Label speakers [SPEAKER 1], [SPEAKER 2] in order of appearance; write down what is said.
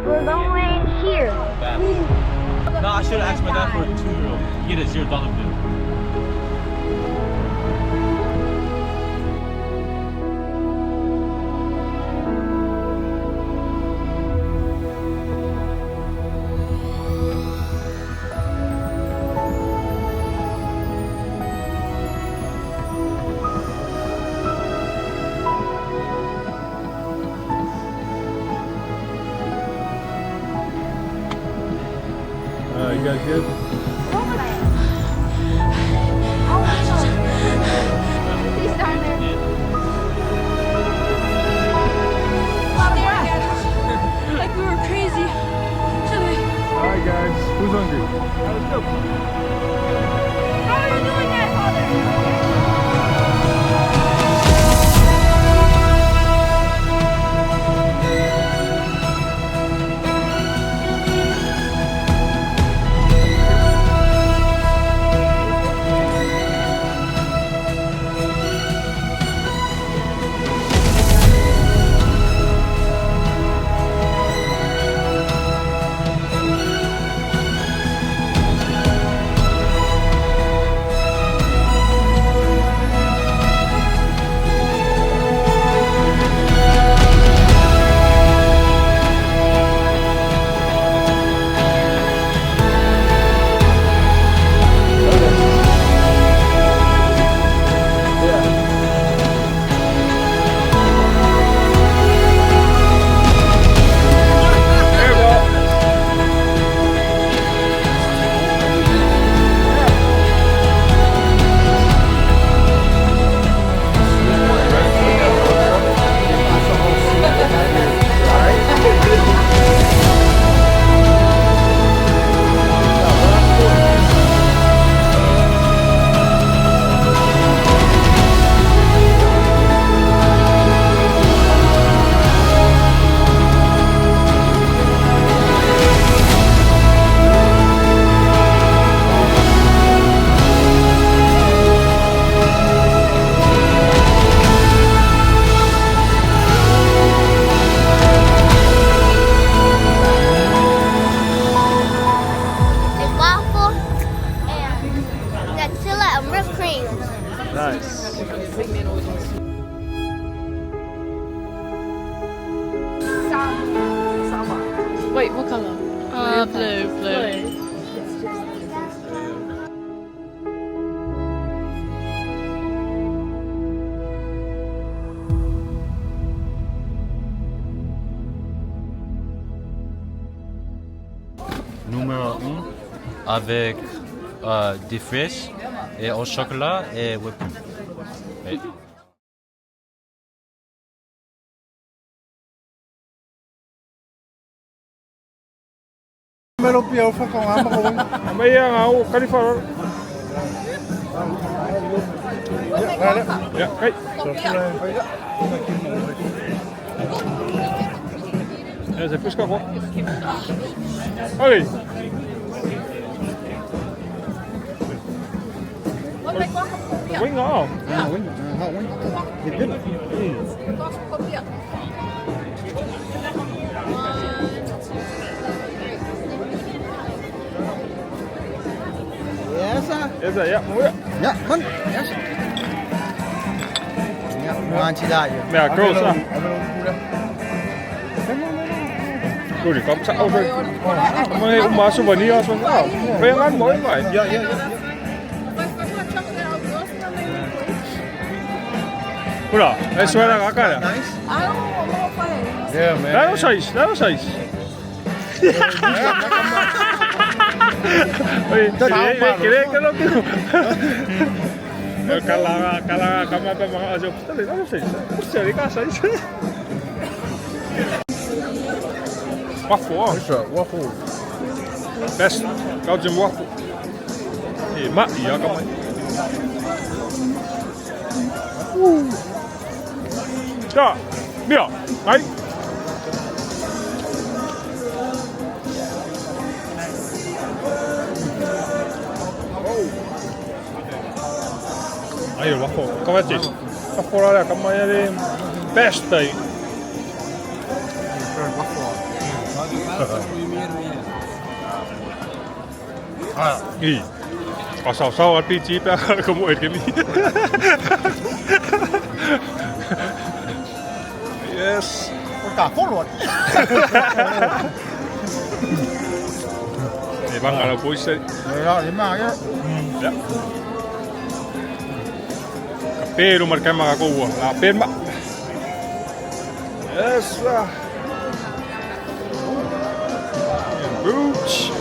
[SPEAKER 1] We're going here.
[SPEAKER 2] No, I should have asked my dad for a 2-euro. You get a $0 bill.
[SPEAKER 3] You guys good?
[SPEAKER 1] He's down there.
[SPEAKER 4] Like we were crazy.
[SPEAKER 3] Alright guys, who's hungry?
[SPEAKER 1] How are you doing that, Father?
[SPEAKER 3] Nice.
[SPEAKER 4] Wait, what color? Blue.
[SPEAKER 2] Numéro 1 avec des fraises et au chocolat et whipped cream. Okay.
[SPEAKER 3] Meron piyaw fa kung ama ko. Amaya nga ako kalifa. Ja, kijk. Ja, c'est plus qu'à quoi. Allez. Wing nga. Ja, wing. Dit binnen. Yes, ja, mooi.
[SPEAKER 5] Ja, man. Yes. Ja, maandje daar.
[SPEAKER 3] Ja, groot. Goed, ik kom zo over. Maar ik maak zo wanneer als van, ben je aan mooi maar? Ja. Goed, hij is wel aan elkaar.
[SPEAKER 5] Nice.
[SPEAKER 3] Ja, man. Dat was iets. Oye, ¿quieres que lo quiero? Kala kama pa mga ajo. Dali, ano siya? Pusti di ka sa isa. Waffle. Best Belgium waffle. Ma, ja kan maar. Ja, hai. Ayo waffle, kom maar eens. Waffle ala kan maar best day. Ih, kasau-sau RPG pa kumuit kami. Yes.
[SPEAKER 5] Cả phốt luôn.
[SPEAKER 3] Thì băng là cuối xe.
[SPEAKER 5] Rồi đến mà nhá.
[SPEAKER 3] Ya. Kape rumah kami makakuha. Lapin ba? Yes. Booch.